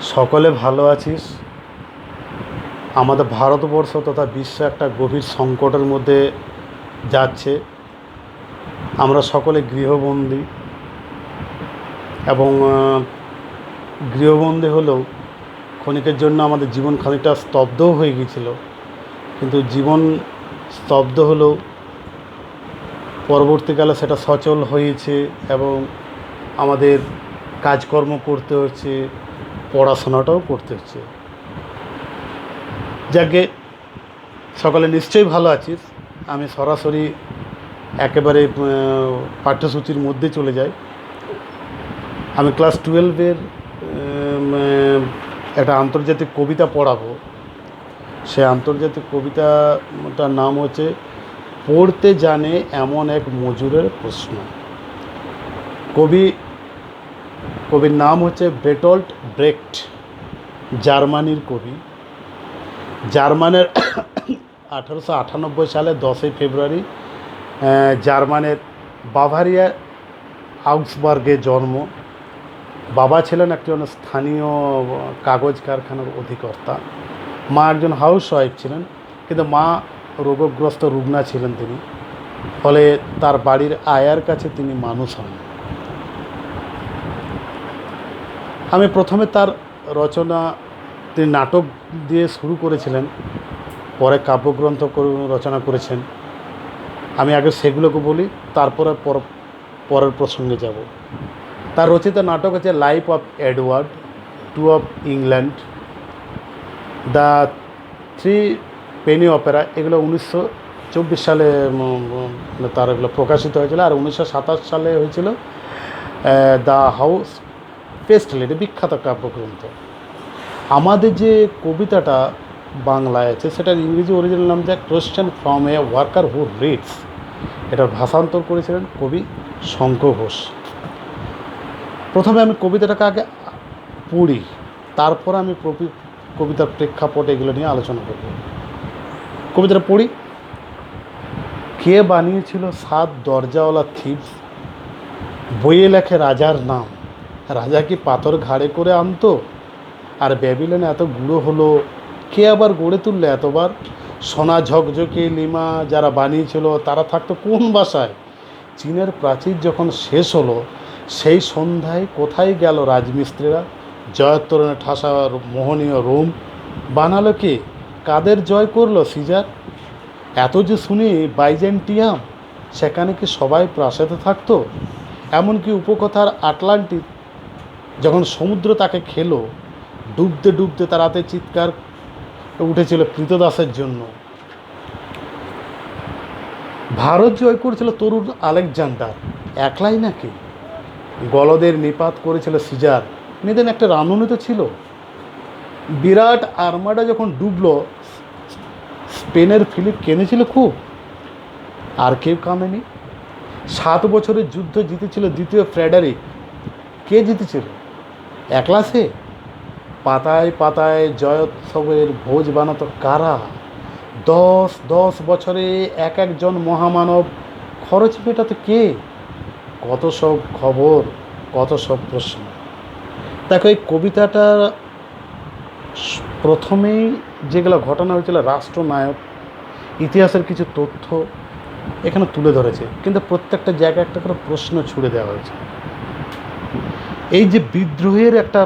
সকলে ভালো আছিস। আমাদের ভারতবর্ষ তথা বিশ্ব একটা গভীর সংকটের মধ্যে যাচ্ছে। আমরা সকলে গৃহবন্দী এবং গৃহবন্দী হলেও ক্ষণিকের জন্য আমাদের জীবন খানিকটা স্তব্ধও হয়ে গিয়েছিল, কিন্তু জীবন স্তব্ধ হলেও পরবর্তীকালে সেটা সচল হয়েছে এবং আমাদের কাজকর্ম করতে হচ্ছে, পড়াশোনাটাও করতে হচ্ছে। যাকে সকলে নিশ্চয়ই ভালো আছিস। আমি সরাসরি একেবারে পাঠ্যসূচির মধ্যে চলে যাই। আমি ক্লাস 12-এর একটা আন্তর্জাতিক কবিতা পড়াবো। সে আন্তর্জাতিক কবিতাটার নাম হচ্ছে পড়তে জানে এমন এক মজুরের প্রশ্ন। কবির নাম হচ্ছে বের্টোল্ট ব্রেখট, জার্মানির কবি। জার্মানের 1898 সালে 10 ফেব্রুয়ারি জার্মানের বাভারিয়া আউগসবার্গে জন্ম। বাবা ছিলেন একজন স্থানীয় কাগজ কারখানার অধিকর্তা, মা একজন হাউসওয়াইফ ছিলেন, কিন্তু মা রোগগ্রস্ত রুগ্না ছিলেন তিনি, ফলে তার বাড়ির আয়ার কাছে তিনি মানুষ হন। আমি প্রথমে তার রচনা, তিনি নাটক দিয়ে শুরু করেছিলেন, পরে কাব্যগ্রন্থ রচনা করেছেন। আমি আগে সেগুলোকে বলি, তারপরে পরের প্রসঙ্গে যাব। তার রচিত নাটক হচ্ছে life of Edward, two of England, the 3 penny opera. এগুলো 1924 সালে তার এগুলো প্রকাশিত হয়েছিল। আর 1927 সালে হয়েছিল দ্য হাউস পেস্ট লেডি, বিখ্যাত কাব্যগ্রন্থ। আমাদের যে কবিতাটা বাংলায় আছে সেটার ইংরেজি অরিজিনাল নাম যে question from a worker who reads. এটার ভাষান্তর করেছিলেন কবি শঙ্কর ঘোষ। প্রথমে আমি কবিতাটাকে আগে পড়ি, তারপর আমি কবিতার প্রেক্ষাপট এগুলো নিয়ে আলোচনা করব। কবিতাটা পড়ি। কে বানিয়েছিল 7 দরজাওয়ালা থিপস? বইয়ে লেখে রাজার নাম। রাজা কি পাথর ঘাড়ে করে আনতো? আর ব্যাবিলনে এত গুঁড়ো হলো, কে আবার গড়ে তুললে এতবার? সোনা ঝকঝকে লিমা যারা বানিয়েছিল তারা থাকতো কোন বাসায়? চীনের প্রাচীর যখন শেষ হলো সেই সন্ধ্যায় কোথায় গেল রাজমিস্ত্রিরা? জয়োত্তরণে ঠাসা মোহনীয় রোম বানালো কে? কাদের জয় করলো সিজার? এত যে শুনি বাইজেন্টিয়াম, সেখানে কি সবাই প্রাসাদে থাকতো? এমনকি উপকথার আটলান্টিক যখন সমুদ্র তাকে খেলো, ডুবতে ডুবতে তার হাতে চিৎকার উঠেছিল কৃতদাসের জন্য। ভারত জয় করেছিল তরুণ আলেকজান্ডার একলাই নাকি? গলদের নিপাত করেছিল সিজার, মেয়েদের একটা রানুনি তো ছিল। বিরাট আর্মাডা যখন ডুবলো, স্পেনের ফিলিপ কেঁদেছিল খুব, আর কেউ কাঁদেনি। 7 বছরের যুদ্ধ জিতেছিল দ্বিতীয় ফ্রেডারিক, কে জিতেছিল? একলা সে? পাতায় পাতায় জয়োৎসবের ভোজ বানাতো কারা? 10 বছরে একজন মহামানব খরচ মেটাতো কে? কত সব খবর, কত সব প্রশ্ন। দেখো, এই কবিতাটা প্রথমেই যেগুলো ঘটনা হয়েছিল, রাষ্ট্রনায়ক ইতিহাসের কিছু তথ্য এখানে তুলে ধরেছে, কিন্তু প্রত্যেকটা জায়গায় একটা করে প্রশ্ন ছুড়ে দেওয়া হয়েছে। এই যে বিদ্রোহের একটা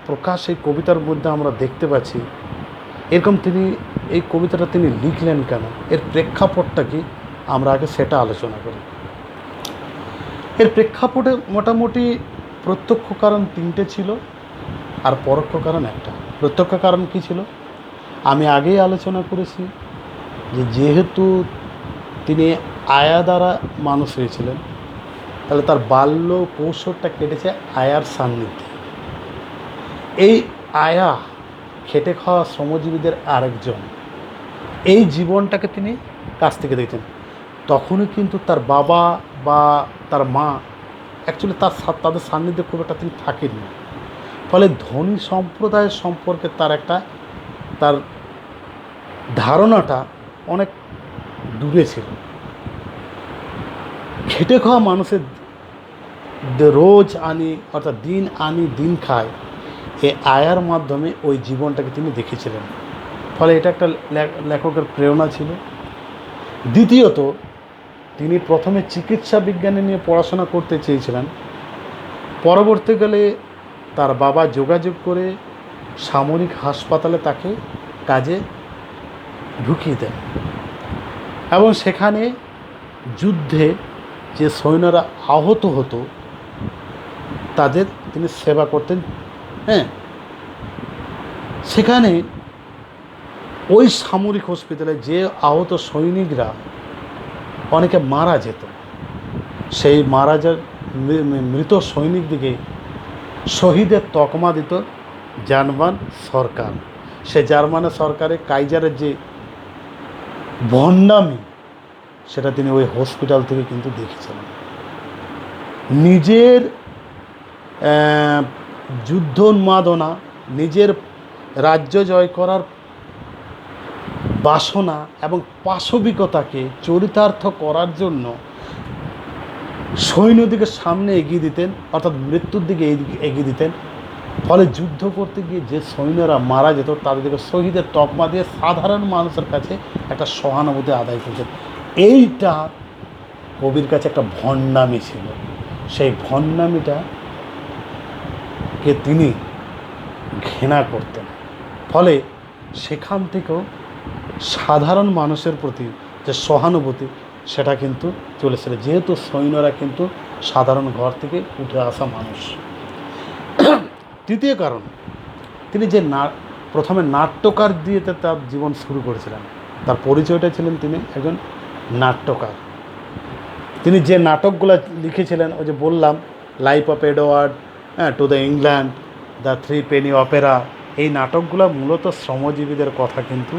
প্রকাশ এই কবিতার মধ্যে আমরা দেখতে পাচ্ছি, এরকম তিনি এই কবিতাটা তিনি লিখলেন কেন, এর প্রেক্ষাপটটা কি, আমরা আগে সেটা আলোচনা করি। এর প্রেক্ষাপটে মোটামুটি প্রত্যক্ষ কারণ 3টে ছিল আর পরোক্ষ কারণ একটা। প্রত্যক্ষ কারণ কী ছিল আমি আগেই আলোচনা করেছি, যে যেহেতু তিনি আয়া দ্বারা মানুষ হয়েছিলেন, তাহলে তার বাল্য কৌশলটা কেটেছে আয়ার সান্নিধ্যে। এই আয়া খেটে খাওয়া শ্রমজীবীদের আরেকজন, এই জীবনটাকে তিনি কাছ থেকে দেখছেন। তখনই কিন্তু তার বাবা বা তার মা অ্যাকচুয়ালি তাদের সান্নিধ্যে খুব একটা তিনি থাকেননি। ফলে ধনী সম্প্রদায়ের সম্পর্কে তার ধারণাটা অনেক দূরে ছিল। খেটে খাওয়া মানুষের রোজ আনি, অর্থাৎ দিন আনি দিন খায়, এই আয়ার মাধ্যমে ওই জীবনটাকে তিনি দেখেছিলেন। ফলে এটা একটা লেখকের প্রেরণা ছিল। দ্বিতীয়ত, তিনি প্রথমে চিকিৎসা বিজ্ঞানে নিয়ে পড়াশোনা করতে চেয়েছিলেন। পরবর্তীকালে তার বাবা যোগাযোগ করে সামরিক হাসপাতালে তাকে কাজে ঢুকিয়ে দেন এবং সেখানে যুদ্ধে যে সৈন্যরা আহত হতো তাদের তিনি সেবা করতেন। সেখানে ওই সামরিক হসপিটালে যে আহত সৈনিকরা অনেকে মারা যেত, সেই মারা মৃত সৈনিকদিকে শহীদের তকমা দিত জার্মান সরকার। সে জার্মানের সরকারের কাইজারের যে ভণ্ডামি, সেটা তিনি ওই হসপিটাল থেকে কিন্তু দেখেছিলেন। নিজের যুদ্ধোন্মাদনা, নিজের রাজ্য জয় করার বাসনা এবং পাশবিকতাকে চরিতার্থ করার জন্য সৈন্যদিকে সামনে এগিয়ে দিতেন, অর্থাৎ মৃত্যুর দিকে এগিয়ে দিতেন। ফলে যুদ্ধ করতে গিয়ে যে সৈন্যরা মারা যেত তাদেরকে শহীদের তকমা দিয়ে সাধারণ মানুষের কাছে একটা সহানুভূতি আদায় করতেন। এইটা কবির কাছে একটা ভণ্ডামি ছিল। সেই ভণ্ডামিটাকে তিনি ঘৃণা করতেন। ফলে সেখান থেকেও সাধারণ মানুষের প্রতি যে সহানুভূতি, সেটা কিন্তু চলেছিল, যেহেতু সৈন্যরা কিন্তু সাধারণ ঘর থেকে উঠে আসা মানুষ। তৃতীয় কারণ, তিনি যে প্রথমে নাট্যকার দিয়ে তার জীবন শুরু করেছিলেন। তার পরিচয়টা ছিলেন তিনি একজন নাট্যকার। তিনি যে নাটকগুলো লিখেছিলেন, ওই যে বললাম, life of Edward, to the England, the three Penney Opera, এই নাটকগুলো মূলত শ্রমজীবীদের কথা কিন্তু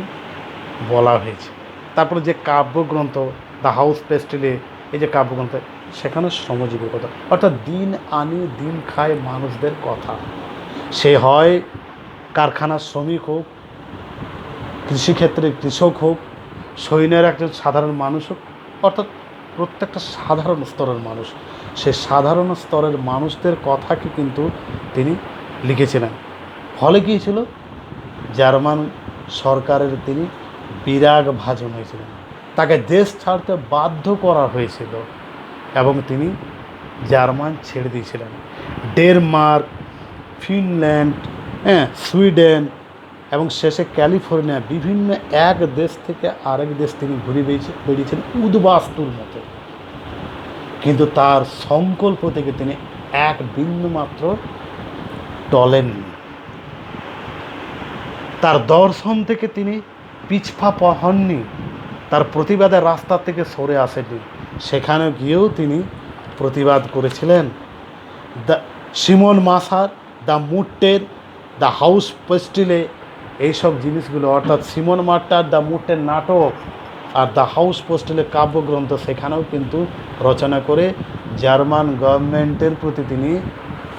বলা হয়েছে। তারপরে যে কাব্যগ্রন্থ দ্য হাউস পেস্টিলে, এই যে কাব্যগ্রন্থ, সেখানে শ্রমজীবীর কথা, অর্থাৎ দিন আনি দিন খায় মানুষদের কথা। সে হয় কারখানার শ্রমিক হোক, কৃষিক্ষেত্রে কৃষক হোক, সৈন্যের একজন সাধারণ মানুষ হোক, অর্থাৎ প্রত্যেকটা সাধারণ স্তরের মানুষ, সে সাধারণ স্তরের মানুষদের কথাকে কিন্তু তিনি লিখেছিলেন। ফলে কী ছিল, জার্মান সরকারের তিনি বিরাগ ভাজন হয়েছিলেন, তাকে দেশ ছাড়তে বাধ্য করা হয়েছিল এবং তিনি জার্মান ছেড়ে দিয়েছিলেন। ডেনমার্ক, ফিনল্যান্ড, সুইডেন এবং শেষে ক্যালিফোর্নিয়া, বিভিন্ন এক দেশ থেকে আরেক দেশ তিনি ঘুরে বেরিয়েছেন উদ্বাস্তুর মতো। কিন্তু তার সংকল্প থেকে তিনি এক বিন্দু মাত্র টলেননি। তার দর্শন থেকে তিনি পিছপা হননি, তার প্রতিবাদের রাস্তা থেকে সরে আসেননি। সেখানে গিয়েও তিনি প্রতিবাদ করেছিলেন। সিমন মাসার, দ্য মুট্টের, দ্য হাউস পেস্টিলে, এইসব জিনিসগুলো, অর্থাৎ সিমন মার্টার দ্য মুট্টের নাটক আর দ্য হাউস পেস্টিলে কাব্যগ্রন্থ, সেখানেও কিন্তু রচনা করে জার্মান গভর্নমেন্টের প্রতি তিনি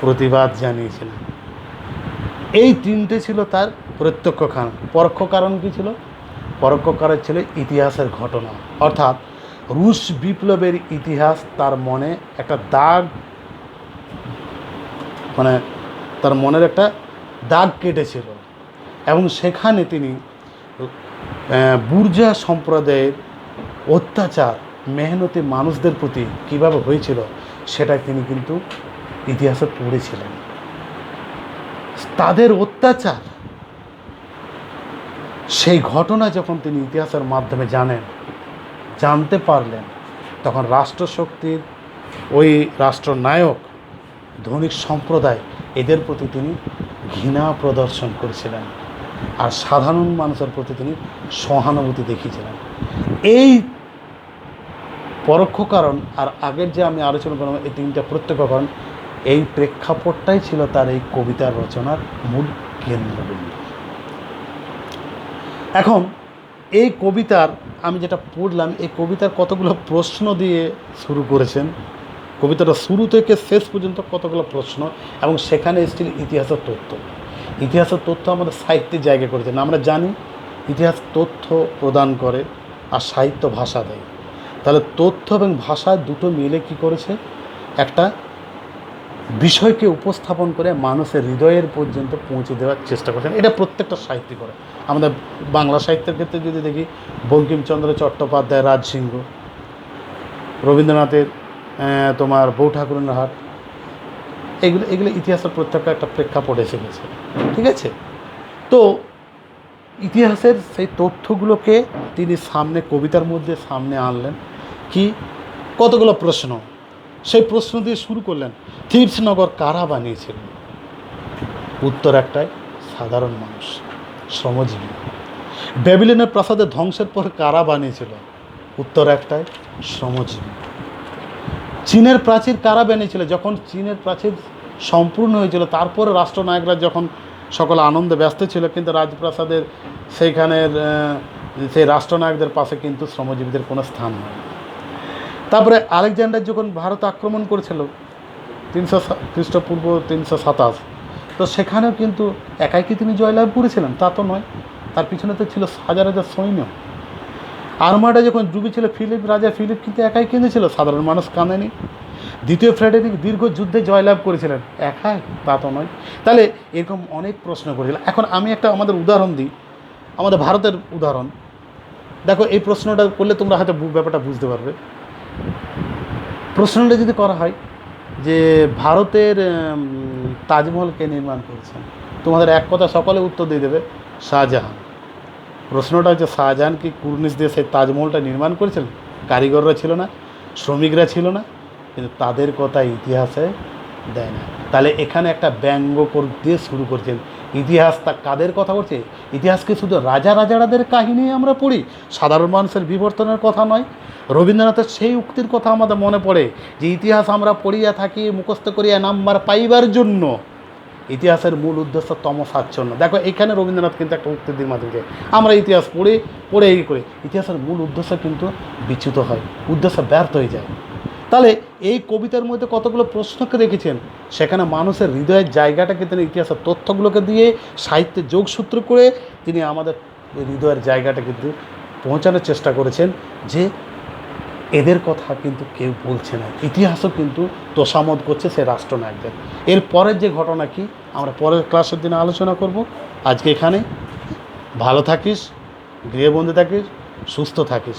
প্রতিবাদ জানিয়েছিলেন। এই তিনটে ছিল তার প্রত্যক্ষ কারণ। পরোক্ষ কারণ কী ছিল? পরোক্ষ কারণ ছিল ইতিহাসের ঘটনা, অর্থাৎ রুশ বিপ্লবের ইতিহাস তার মনে একটা দাগ, মানে তার মনের একটা দাগ কেটেছিল এবং সেখানে তিনি বুর্জোয়া সম্প্রদায়ের অত্যাচার মেহনতি মানুষদের প্রতি কীভাবে হয়েছিল সেটা তিনি কিন্তু ইতিহাসে পড়েছিলেন। তাদের অত্যাচার, সেই ঘটনা যখন তিনি ইতিহাসের মাধ্যমে জানতে পারলেন, তখন রাষ্ট্রশক্তির ওই রাষ্ট্রনায়ক, ধনিক সম্প্রদায়, এদের প্রতি তিনি ঘৃণা প্রদর্শন করেছিলেন আর সাধারণ মানুষের প্রতি তিনি সহানুভূতি দেখিয়েছিলেন। এই পরোক্ষ কারণ আর আগের যে আমি আলোচনা করলাম এই তিনটা প্রত্যক্ষ কারণ, এই প্রেক্ষাপটটাই ছিল তার এই কবিতার রচনার মূল কেন্দ্রবিন্দু। এখন এই কবিতার আমি যেটা পড়লাম, এই কবিতার কতগুলো প্রশ্ন দিয়ে শুরু করেছেন। কবিতাটা শুরু থেকে শেষ পর্যন্ত কতগুলো প্রশ্ন, এবং সেখানে এসেছিল ইতিহাসের তথ্য। ইতিহাসের তথ্য আমাদের সাহিত্যের জায়গা করেছেন। আমরা জানি ইতিহাস তথ্য প্রদান করে আর সাহিত্য ভাষা দেয়। তাহলে তথ্য এবং ভাষা দুটো মিলে কি করেছে, একটা বিষয়কে উপস্থাপন করে মানুষের হৃদয়ের পর্যন্ত পৌঁছে দেওয়ার চেষ্টা করেছেন। এটা প্রত্যেকটা সাহিত্যিক করে। আমাদের বাংলা সাহিত্যের ক্ষেত্রে যদি দেখি, বঙ্কিমচন্দ্র চট্টোপাধ্যায় রাজসিংহ, রবীন্দ্রনাথের তোমার বউ ঠাকুরের হাট, এগুলো ইতিহাসের প্রত্যেকটা একটা প্রেক্ষাপট এসে গেছে, ঠিক আছে? তো ইতিহাসের সেই তথ্যগুলোকে তিনি সামনে কবিতার মধ্যে সামনে আনলেন। কি কতগুলো প্রশ্ন, সেই প্রশ্ন দিয়ে শুরু করলেন। থিবসনগর কারা বানিয়েছিলেন? উত্তর একটাই, সাধারণ মানুষ, শ্রমজীবী। ব্যাবিলনের প্রাসাদের ধ্বংসের পর কারা বানিয়েছিল? উত্তর একটাই, শ্রমজীবী। চীনের প্রাচীর কারা বানিয়েছিল? যখন চীনের প্রাচীর সম্পূর্ণ হয়েছিল, তারপরে রাষ্ট্রনায়করা যখন সকল আনন্দে ব্যস্ত ছিল, কিন্তু রাজপ্রাসাদের সেইখানের সেই রাষ্ট্রনায়কদের পাশে কিন্তু শ্রমজীবীদের কোনো স্থান নেই। তারপরে আলেকজান্ডার যখন ভারত আক্রমণ করেছিল 300 খ্রিস্টপূর্ব 327, তো সেখানেও কিন্তু একাই কি তিনি জয়লাভ করেছিলেন? তা তো নয়, তার পিছনে তো ছিল হাজার হাজার সৈন্য। আর্মাডা যখন ডুবেছিল, রাজা ফিলিপ কিন্তু একাই কিনেছিল, সাধারণ মানুষ কাঁদেনি। দ্বিতীয় ফ্রেডেরিক দীর্ঘ যুদ্ধে জয়লাভ করেছিলেন, একাই? তা তো নয়। তাহলে এরকম অনেক প্রশ্ন করেছিল। এখন আমি একটা আমাদের উদাহরণ দিই, আমাদের ভারতের উদাহরণ। দেখো, এই প্রশ্নটা করলে তোমরা হয়তো ব্যাপারটা বুঝতে পারবে। প্রশ্নটা যদি করা হয় যে ভারতের তাজমহল কে নির্মাণ করেছেন, তোমাদের এক কথা সকলে উত্তর দিয়ে দেবে, শাহজাহান। প্রশ্নটা হচ্ছে, শাহজাহান কি কুর্নিশ দিয়ে সেই তাজমহলটা নির্মাণ করেছিলেন? কারিগররা ছিল না, শ্রমিকরা ছিল না? কিন্তু তাদের কথা ইতিহাসে দেয় না। তাহলে এখানে একটা ব্যঙ্গ দিয়ে শুরু করছেন। ইতিহাস তা কাদের কথা বলছে? ইতিহাসকে শুধু রাজাদের কাহিনী আমরা পড়ি, সাধারণ মানুষের বিবর্তনের কথা নয়। রবীন্দ্রনাথের সেই উক্তির কথা আমাদের মনে পড়ে যে ইতিহাস আমরা পড়িয়া থাকি মুখস্থ করিয়া নাম্বার পাইবার জন্য, ইতিহাসের মূল উদ্দেশ্য তমসাচ্ছন্ন। দেখো, এখানে রবীন্দ্রনাথ কিন্তু একটা উক্তি দিয়ে মাধ্যমে আমরা ইতিহাস পড়ে এই করে ইতিহাসের মূল উদ্দেশ্য কিন্তু বিচ্যুত হয়, উদ্দেশ্য ব্যর্থ হয়ে যায়। তাহলে এই কবিতার মধ্যে কতগুলো প্রশ্নকে রেখেছেন, সেখানে মানুষের হৃদয়ের জায়গাটাকে তিনি ইতিহাসের তথ্যগুলোকে দিয়ে সাহিত্যের যোগসূত্র করে তিনি আমাদের হৃদয়ের জায়গাটা কিন্তু পৌঁছানোর চেষ্টা করেছেন যে এদের কথা কিন্তু কেউ বলছে না। ইতিহাসও কিন্তু তোষামোদ করছে সে রাষ্ট্রনায়কদের। এর পরের যে ঘটনা কি আমরা পরের ক্লাসের দিনে আলোচনা করব। আজকে এখানে ভালো থাকিস, গৃহবন্দী থাকিস, সুস্থ থাকিস।